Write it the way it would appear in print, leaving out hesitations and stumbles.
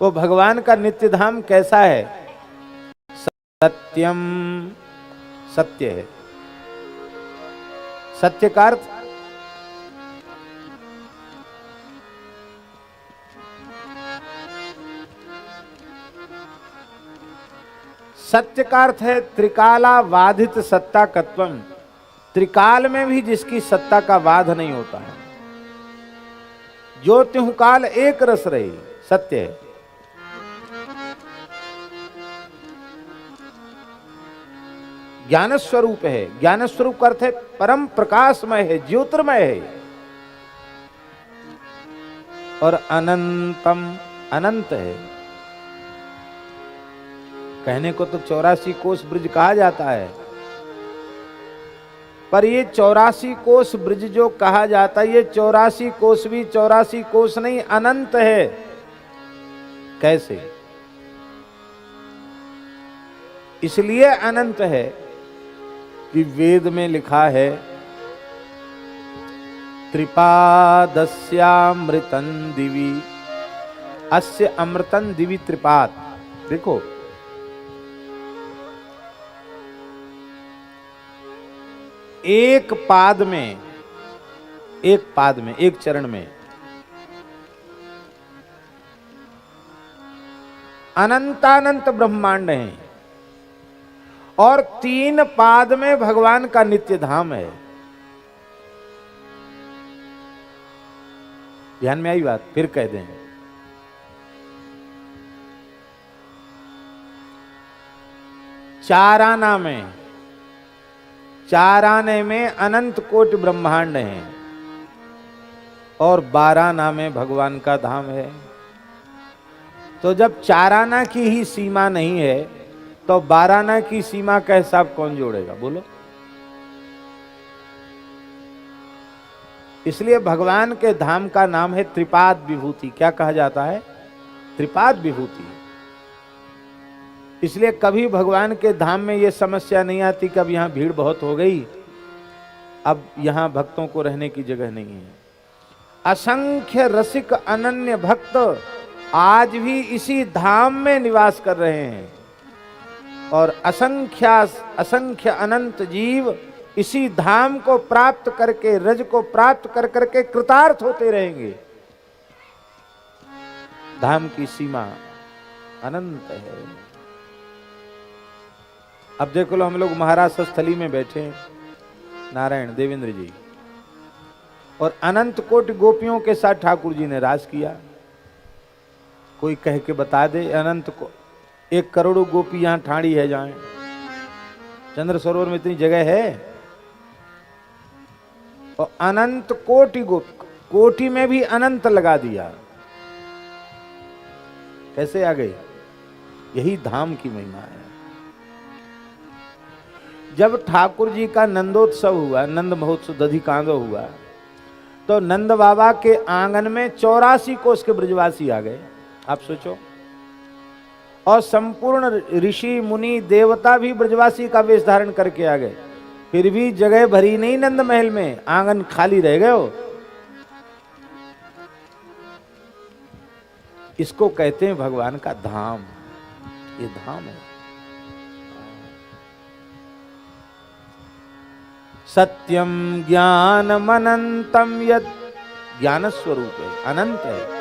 वो भगवान का नित्य धाम कैसा है? सत्यम, सत्य है। सत्य का अर्थ सत्य का अर्थ है त्रिकाला वाधित सत्ता कत्वम। त्रिकाल में भी जिसकी सत्ता का वाध नहीं होता है, जो त्यों काल एक रस रही, सत्य है। ज्ञान स्वरूप है। ज्ञान स्वरूप का अर्थ है परम प्रकाशमय है, ज्योतिर्मय है। और अनंतम, अनंत है। कहने को तो 84 कोस ब्रिज कहा जाता है, पर ये 84 कोस ब्रिज जो कहा जाता है, ये 84 कोस भी 84 कोस नहीं, अनंत है। कैसे? इसलिए अनंत है कि वेद में लिखा है त्रिपादस्यामृतं दिवि, अस्य अमृतं दिवि त्रिपाद। देखो, एक पाद में, एक चरण में अनंतानंत ब्रह्मांड हैं, और 3 पाद में भगवान का नित्य धाम है। ध्यान में आई बात? फिर कह दें, चार आने में अनंत कोटि ब्रह्मांड हैं, और 12 आना में भगवान का धाम है। तो जब 4 आना की ही सीमा नहीं है, तो 12 आना की सीमा का हिसाब कौन जोड़ेगा? बोलो। इसलिए भगवान के धाम का नाम है त्रिपाद विभूति। क्या कहा जाता है? त्रिपाद विभूति। इसलिए कभी भगवान के धाम में यह समस्या नहीं आती कि अब यहां भीड़ बहुत हो गई, अब यहां भक्तों को रहने की जगह नहीं है। असंख्य रसिक अनन्य भक्त आज भी इसी धाम में निवास कर रहे हैं, और असंख्य अनंत जीव इसी धाम को प्राप्त करके, रज को प्राप्त कर करके कृतार्थ होते रहेंगे। धाम की सीमा अनंत है। अब देखो लो, हम लोग महाराज स्थली में बैठे हैं, नारायण देवेंद्र जी, और अनंत कोटि गोपियों के साथ ठाकुर जी ने रास किया। कोई कह के बता दे, अनंत को 1 करोड़ गोपी यहां ठाड़ी है, जाए चंद्र सरोवर में इतनी जगह है, और अनंत कोटि गोपी, कोटि में भी अनंत लगा दिया। कैसे आ गई? यही धाम की महिमा है। जब ठाकुर जी का नंदोत्सव हुआ, नंद महोत्सव दधिकांदो हुआ, तो नंद बाबा के आंगन में 84 कोस के ब्रजवासी आ गए। आप सोचो, और संपूर्ण ऋषि मुनि देवता भी ब्रजवासी का वेश धारण करके आ गए, फिर भी जगह भरी नहीं नंद महल में, आंगन खाली रह गए हो। इसको कहते हैं भगवान का धाम। ये धाम है। सत्यम ज्ञानम अनंतम, यद ज्ञान स्वरूप है, अनंत है।